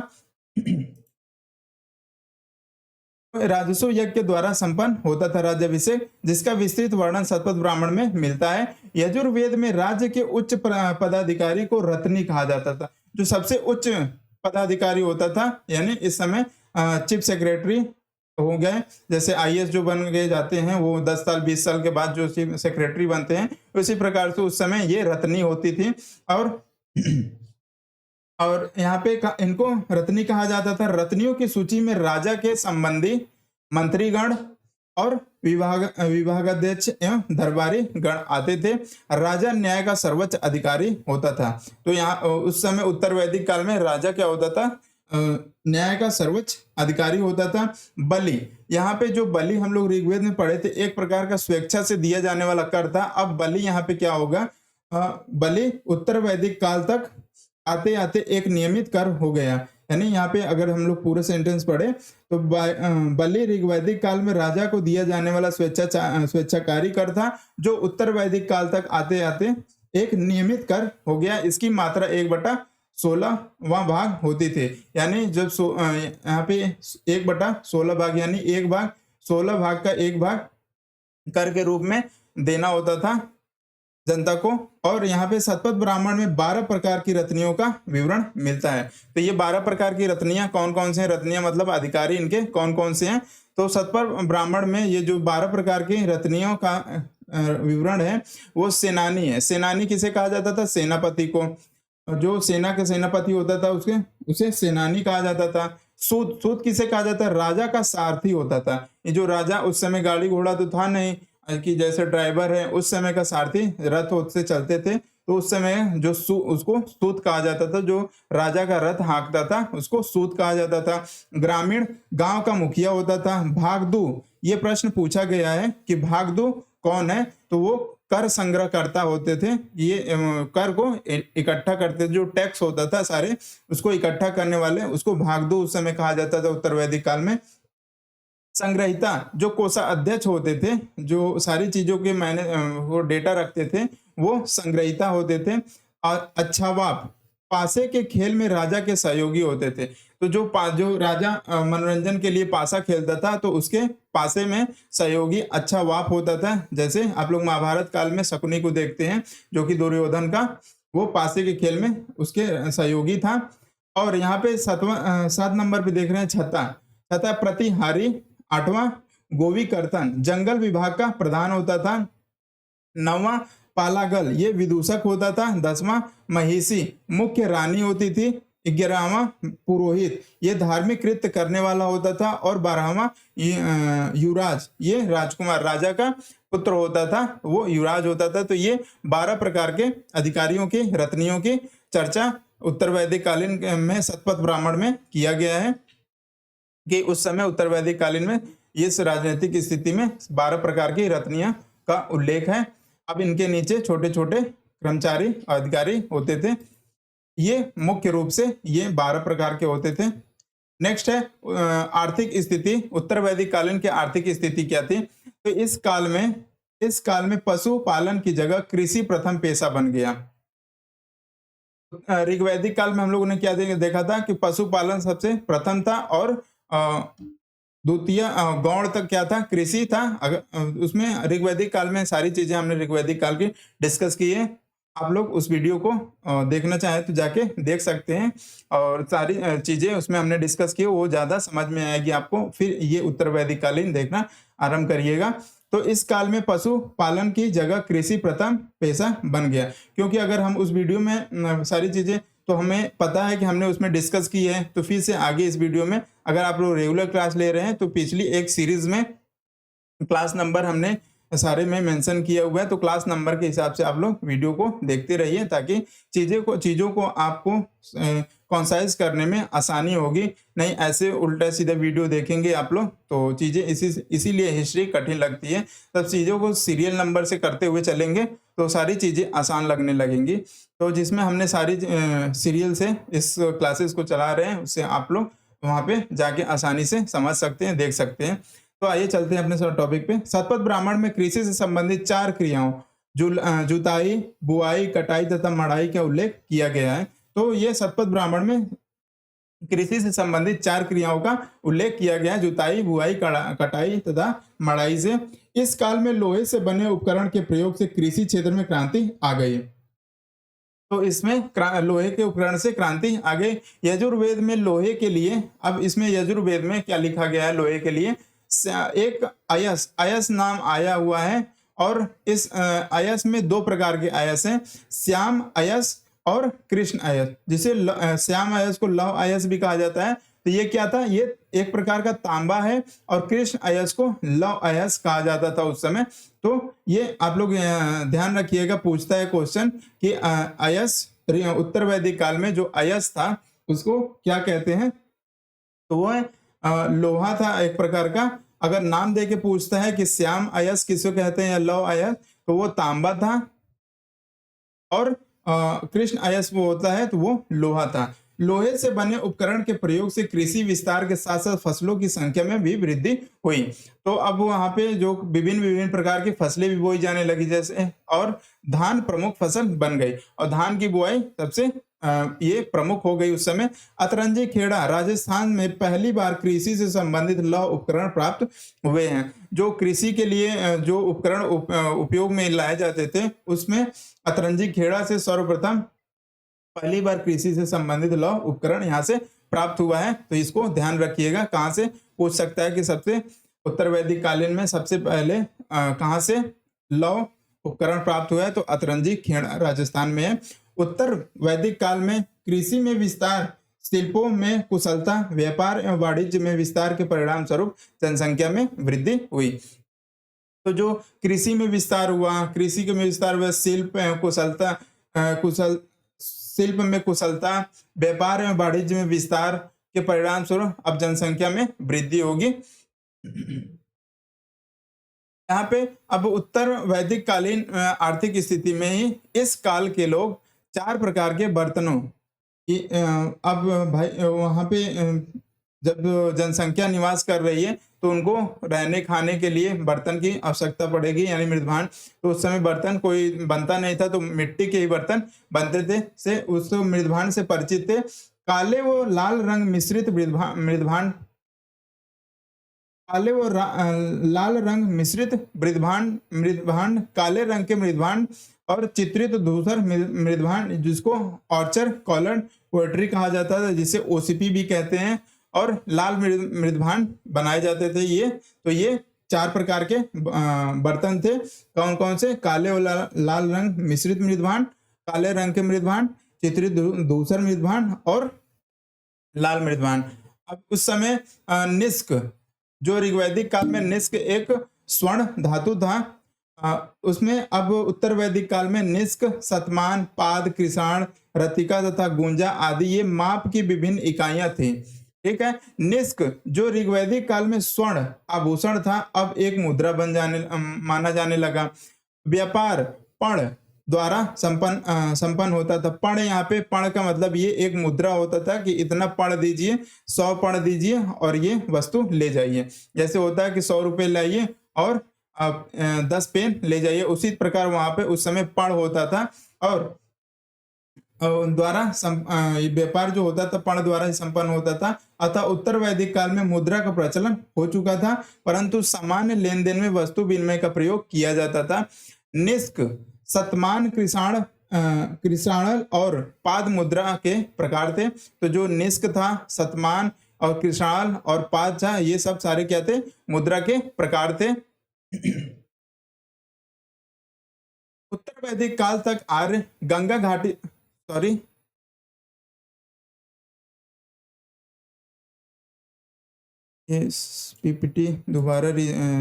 राजस्व यज्ञ के द्वारा संपन्न होता था राज्याभिषेक, जिसका विस्तृत वर्णन शतपथ ब्राह्मण में मिलता है। यजुर्वेद में राज्य के उच्च पदाधिकारी को रत्नी कहा जाता था। जो सबसे उच्च पदाधिकारी होता था, यानी इस समय चीफ सेक्रेटरी हो गए, जैसे आईएएस जो बन गए जाते हैं वो 10 साल 20 साल के बाद जो चीफ सेक्रेटरी बनते हैं, उसी प्रकार से उस समय ये रत्नी होती थी। और यहाँ पे इनको रत्नी कहा जाता था। रत्नियों की सूची में राजा के संबंधी मंत्रीगण और विभागाध्यक्ष एवं दरबारी गण आते थे। राजा न्याय का सर्वोच्च अधिकारी होता था। तो यहाँ उस समय उत्तर वैदिक काल में राजा क्या होता था? न्याय का सर्वोच्च अधिकारी होता था। बलि, यहाँ पे जो बलि हम लोग ऋग्वेद में पढ़े थे, एक प्रकार का स्वेच्छा से दिया जाने वाला कर था। अब बलि यहाँ पे क्या होगा? बलि उत्तर वैदिक काल तक आते आते एक नियमित कर हो गया। यानी यहाँ पे अगर हम लोग पूरे सेंटेंस पढ़े तो बलि ऋग्वैदिक काल में राजा को दिया जाने वाला स्वेच्छाकारी कर था, जो उत्तर वैदिक काल तक आते आते एक नियमित कर हो गया। इसकी मात्रा 1/16वां भाग होती थी। यानी जब यहाँ पे 1/16 भाग यानी एक भाग 16 भाग का एक भाग कर के रूप में देना होता था जनता को। और यहाँ पे शतपथ ब्राह्मण में 12 प्रकार की रत्नियों का विवरण मिलता है। तो ये 12 प्रकार की रत्नियां कौन कौन से हैं? रत्नियां मतलब अधिकारी इनके कौन कौन से हैं? तो शतपथ ब्राह्मण में ये जो 12 प्रकार की रत्नियों का विवरण है वो सेनानी है। सेनानी किसे कहा जाता था? सेनापति को। जो सेना के सेनापति होता था उसे सेनानी कहा जाता था। सूत किसे कहा जाता है? राजा का सारथी होता था। ये जो राजा, उस समय गाड़ी घोड़ा तो था नहीं कि जैसे ड्राइवर है, उस समय का सारथी रथ से चलते थे। तो उस समय जो उसको सूत कहा जाता था। जो राजा का रथ हाँकता था उसको सूत कहा जाता था। ग्रामीण गांव का मुखिया होता था। भागदू, ये प्रश्न पूछा गया है कि भागदू कौन है, तो वो कर संग्रहकर्ता होते थे। ये कर को इकट्ठा करते थे, जो टैक्स होता था सारे उसको इकट्ठा करने वाले, उसको भागदू उस समय कहा जाता था उत्तर वैदिक काल में। संग्रहिता जो कोषाध्यक्ष होते थे, जो सारी चीजों के वो डेटा रखते थे, वो संग्रहिता होते थे। और अच्छावाप पासे के खेल में राजा के सहयोगी होते थे। तो जो राजा मनोरंजन के लिए पासा खेलता था, तो उसके पासे में सहयोगी अच्छा वाप होता था। जैसे आप लोग महाभारत काल में शकुनी को देखते हैं, जो कि दुर्योधन का वो पासे के खेल में उसके सहयोगी था। और यहाँ पे 7 नंबर पे देख रहे हैं छता। छता प्रतिहारी। 8वां गोवी कर्तन जंगल विभाग का प्रधान होता था। 9वां पालागल ये विदूषक होता था। 10वां महिषी मुख्य रानी होती थी। 11वां पुरोहित ये धार्मिक कृत्य करने वाला होता था। और 12वां युवराज ये राजकुमार राजा का पुत्र होता था, वो युवराज होता था। तो ये 12 प्रकार के अधिकारियों की रत्नियों की चर्चा उत्तर वैदिक कालीन में शतपथ ब्राह्मण में किया गया है कि उस समय उत्तर वैदिक कालीन में इस राजनीतिक स्थिति में 12 प्रकार की रत्नियां का उल्लेख है। अब इनके नीचे छोटे छोटे कर्मचारी अधिकारी होते थे। ये मुख्य रूप से ये 12 प्रकार के होते थे। नेक्स्ट है आर्थिक स्थिति। उत्तर वैदिक कालीन की आर्थिक स्थिति क्या थी? तो इस काल में पशुपालन की जगह कृषि प्रथम पेशा बन गया। ऋग्वैदिक काल में हम लोगों ने क्या देखा था कि पशुपालन सबसे प्रथम था, और द्वितीय गौण तक क्या था? कृषि था। अगर उसमें ऋग्वैदिक काल में सारी चीजें हमने ऋग्वैदिक काल की डिस्कस की है। आप लोग उस वीडियो को देखना चाहें तो जाके देख सकते हैं, और सारी चीजें उसमें हमने डिस्कस की, वो ज्यादा समझ में आएगी आपको। फिर ये उत्तर वैदिक कालीन देखना आरंभ करिएगा। तो इस काल में पशु पालन की जगह कृषि प्रथम पेशा बन गया। क्योंकि अगर हम उस वीडियो में सारी चीजें तो हमें पता है कि हमने उसमें डिस्कस की है, तो फिर से आगे इस वीडियो में अगर आप लोग रेगुलर क्लास ले रहे हैं तो पिछली एक सीरीज में क्लास नंबर हमने सारे में मेंशन किया हुआ है, तो क्लास नंबर के हिसाब से आप लोग वीडियो को देखते रहिए, ताकि चीज़ों को आपको कॉन्साइज करने में आसानी होगी। नहीं ऐसे उल्टा सीधा वीडियो देखेंगे आप लोग तो चीज़ें इसीलिए हिस्ट्री कठिन लगती है। तब चीज़ों को सीरियल नंबर से करते हुए चलेंगे तो सारी चीज़ें आसान लगने लगेंगी। तो जिसमें हमने सारी सीरियल से इस क्लासेस को चला रहे हैं, उससे आप लोग वहाँ पे जाके आसानी से समझ सकते हैं, देख सकते हैं। तो आइए चलते हैं अपने टॉपिक पे। शतपथ ब्राह्मण में कृषि से संबंधित 4 क्रियाओं जुताई, बुआई, कटाई तथा मड़ाई का उल्लेख किया गया है। तो ये शतपथ ब्राह्मण में कृषि से संबंधित 4 क्रियाओं का उल्लेख किया गया है, जुताई, बुआई, कटाई तथा मड़ाई से। इस काल में लोहे से बने उपकरण के प्रयोग से कृषि क्षेत्र में क्रांति आ गई। तो इसमें लोहे के उपकरण से क्रांति आ गई। यजुर्वेद में लोहे के लिए, अब इसमें यजुर्वेद में क्या लिखा गया है लोहे के लिए? एक अयस नाम आया हुआ है, और इस अयस में 2 प्रकार के अयस हैं, श्याम अयस और कृष्ण अयस। जिसे श्याम अयस को लव अयस भी कहा जाता है। तो ये क्या था? ये एक प्रकार का तांबा है, और कृष्ण अयस को लव अयस कहा जाता था उस समय। तो ये आप लोग ध्यान रखिएगा, पूछता है क्वेश्चन कि अयस उत्तर वैदिक काल में जो अयस था उसको क्या कहते हैं? तो वो लोहा था एक प्रकार का। अगर नाम दे के पूछता है कि श्याम अयस किसको कहते हैं या लव अयस, तो वो तांबा था, और कृष्ण अयस वो होता है तो वो लोहा था। लोहे से बने उपकरण के प्रयोग से कृषि विस्तार के साथ साथ फसलों की संख्या में भी वृद्धि हुई। तो अब वहां पे जो विभिन्न प्रकार की फसलें भी बोई जाने लगी, जैसे, और धान प्रमुख फसल बन गई, और धान की बुआई सबसे ये प्रमुख हो गई उस समय। अतरंजी खेड़ा राजस्थान में पहली बार कृषि से संबंधित लौह उपकरण प्राप्त हुए हैं। जो कृषि के लिए जो उपकरण उपयोग में लाए जाते थे, उसमें अतरंजी खेड़ा से सर्वप्रथम पहली बार कृषि से संबंधित लौह उपकरण यहाँ से प्राप्त हुआ है। तो इसको ध्यान रखिएगा, कहाँ से पूछ सकता है कि सबसे उत्तर वैदिक कालीन में सबसे पहले कहाँ से लौह उपकरण प्राप्त हुआ है? तो अतरंजी खेड़ा राजस्थान में है। उत्तर वैदिक काल में कृषि में विस्तार, शिल्पों में कुशलता, व्यापार एवं वाणिज्य में विस्तार के परिणाम स्वरूप जनसंख्या में वृद्धि हुई। तो जो कृषि में विस्तार हुआ, शिल्प में कुशलता, व्यापार एवं वाणिज्य में विस्तार के परिणाम स्वरूप अब जनसंख्या में वृद्धि होगी। यहाँ पे अब उत्तर वैदिक कालीन आर्थिक स्थिति में ही इस काल के लोग 4 प्रकार के बर्तनों कि अब भाई वहाँ पे जब जनसंख्या निवास कर रही है तो उनको रहने खाने के लिए बर्तन की आवश्यकता पड़ेगी, यानी मृदभांड। तो उस समय बर्तन कोई बनता नहीं था, तो मिट्टी के ही बर्तन बनते थे, से उस मृदभांड से परिचित थे। काले व लाल रंग मिश्रित मृदभांड काले व लाल रंग मिश्रित मृदभांड मृदभांड काले रंग के मृदभांड और चित्रित धूसर मृदभांड, जिसको ऑर्चर कॉलर पोएट्री कहा जाता था, जिसे ओसीपी भी कहते हैं, और लाल मृदभांड बनाए जाते थे। ये 4 प्रकार के बर्तन थे। कौन कौन से? काले और लाल रंग मिश्रित मृदभांड, काले रंग के मृदभांड, चित्रित धूसर मृदभांड और लाल मृदभांड। अब उस समय निष्क, जो ऋग्वैदिक काल में निष्क एक स्वर्ण धातु था, उसमें अब उत्तर वैदिक काल में निष्क, शतमान, पाद, कृषाण, रतिका तथा गुंजा आदि ये माप की विभिन्न इकाइयां थी। ठीक है। निष्क जो ऋग्वैदिक काल में स्वर्ण आभूषण था, अब एक मुद्रा माना जाने लगा। व्यापार पण द्वारा संपन्न होता था। पण, यहाँ पे पण का मतलब ये एक मुद्रा होता था कि इतना पण दीजिए, 100 पण दीजिए और ये वस्तु ले जाइए। जैसे होता है कि 100 रुपये लाइए और 10 पेन ले जाइए, उसी प्रकार वहां पे उस समय पण होता था। और द्वारा व्यापार जो होता था पण द्वारा ही संपन्न होता था। अतः उत्तर वैदिक काल में मुद्रा का प्रचलन हो चुका था, परंतु सामान्य लेन देन में वस्तु विनिमय का प्रयोग किया जाता था। निष्क, शतमान, कृषाण और पाद मुद्रा के प्रकार थे। तो जो निष्क था, शतमान और कृषाण और पाद था, ये सब सारे क्या थे? मुद्रा के प्रकार थे। उत्तर वैदिक काल तक आर्य गंगा घाटी पीपीटी दोबारा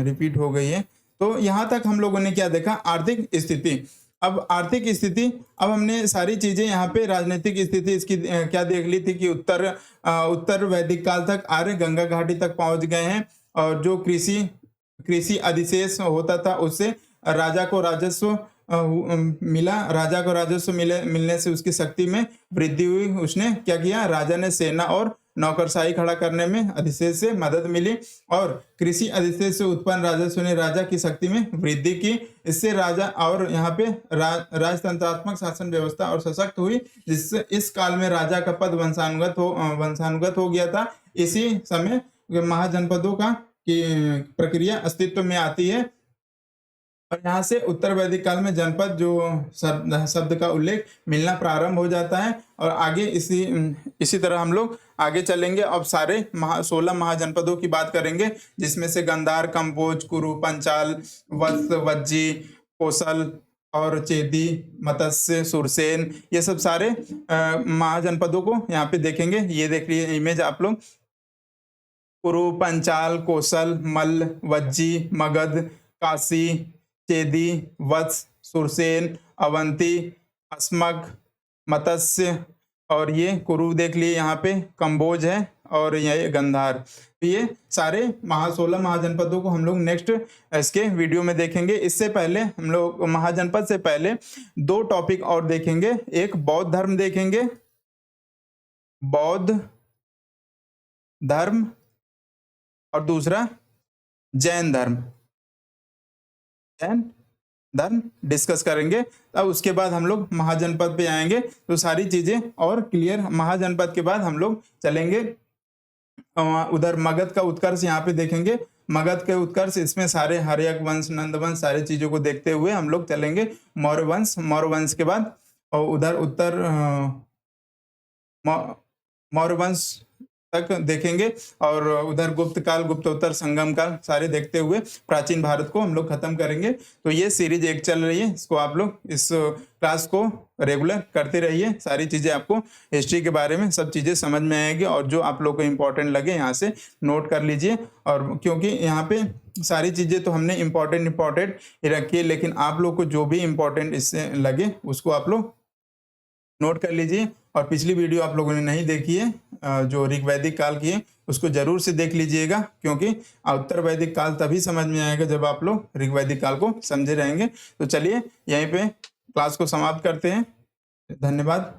रिपीट हो गई है। तो यहाँ तक हम लोगों ने क्या देखा? आर्थिक स्थिति। अब आर्थिक स्थिति, अब हमने सारी चीजें यहाँ पे राजनीतिक स्थिति इसकी क्या देख ली थी कि उत्तर वैदिक काल तक आर्य गंगा घाटी तक पहुंच गए हैं, और जो कृषि अधिशेष होता था उससे राजा को राजस्व मिला। राजा को राजस्व मिलने से उसकी शक्ति में वृद्धि हुई। उसने क्या किया? राजा ने सेना और नौकरशाही खड़ा करने में अधिशेष से मदद मिली, और कृषि अधिशेष से उत्पन्न राजस्व ने राजा की शक्ति में वृद्धि की। इससे राजा और यहाँ पे राजतंत्रात्मक शासन व्यवस्था और सशक्त हुई, जिससे इस काल में राजा का पद वंशानुगत हो गया था। इसी समय महाजनपदों का की प्रक्रिया अस्तित्व में आती है, और यहाँ से उत्तर वैदिक काल में जनपद जो शब्द का उल्लेख मिलना प्रारंभ हो जाता है। और आगे इसी तरह हम लोग आगे चलेंगे। अब सारे 16 महाजनपदों की बात करेंगे, जिसमें से गंधार, कंबोज, कुरु, पंचाल, वत्स, वज्जी, कोसल और चेदी, मत्स्य, सुरसेन, ये सब सारे महाजनपदों को यहाँ पे देखेंगे। ये देख लीजिए इमेज आप लोग। कुरु, पंचाल, कोसल, मल्ल, वज्जी, मगध, काशी, चेदी, वत्स, सुरसेन, अवंती, अस्मक, मत्स्य, और ये कुरु देख लिए यहाँ पे, कंबोज है, और ये गंधार। तो ये सारे 16 महाजनपदों को हम लोग नेक्स्ट इसके वीडियो में देखेंगे। इससे पहले हम लोग महाजनपद से पहले 2 टॉपिक और देखेंगे। एक बौद्ध धर्म देखेंगे, बौद्ध धर्म, और दूसरा जैन धर्म डिस्कस करेंगे। अब उसके बाद हम लोग महाजनपद पे आएंगे, तो सारी चीजें और क्लियर। महाजनपद के बाद हम लोग चलेंगे उधर मगध का उत्कर्ष, यहाँ पे देखेंगे मगध के उत्कर्ष। इसमें सारे हर्यक वंश, नंद वंश, सारी चीजों को देखते हुए हम लोग चलेंगे मौर्य वंश के बाद, और उधर उत्तर मौर्य वंश तक देखेंगे, और उधर गुप्त काल, गुप्तोत्तर, संगम काल सारे देखते हुए प्राचीन भारत को हम लोग खत्म करेंगे। तो ये सीरीज एक चल रही है, इसको आप लोग इस क्लास को रेगुलर करते रहिए। सारी चीज़ें आपको हिस्ट्री के बारे में सब चीज़ें समझ में आएगी, और जो आप लोग को इम्पोर्टेंट लगे यहाँ से नोट कर लीजिए। और क्योंकि यहाँ पे सारी चीज़ें तो हमने इम्पोर्टेंट रखी है, लेकिन आप लोग को जो भी इम्पोर्टेंट इससे लगे उसको आप लोग नोट कर लीजिए। और पिछली वीडियो आप लोगों ने नहीं देखी है जो ऋग वैदिक काल की है, उसको जरूर से देख लीजिएगा, क्योंकि उत्तर वैदिक काल तभी समझ में आएगा जब आप लोग ऋग वैदिक काल को समझे रहेंगे। तो चलिए यहीं पे क्लास को समाप्त करते हैं। धन्यवाद।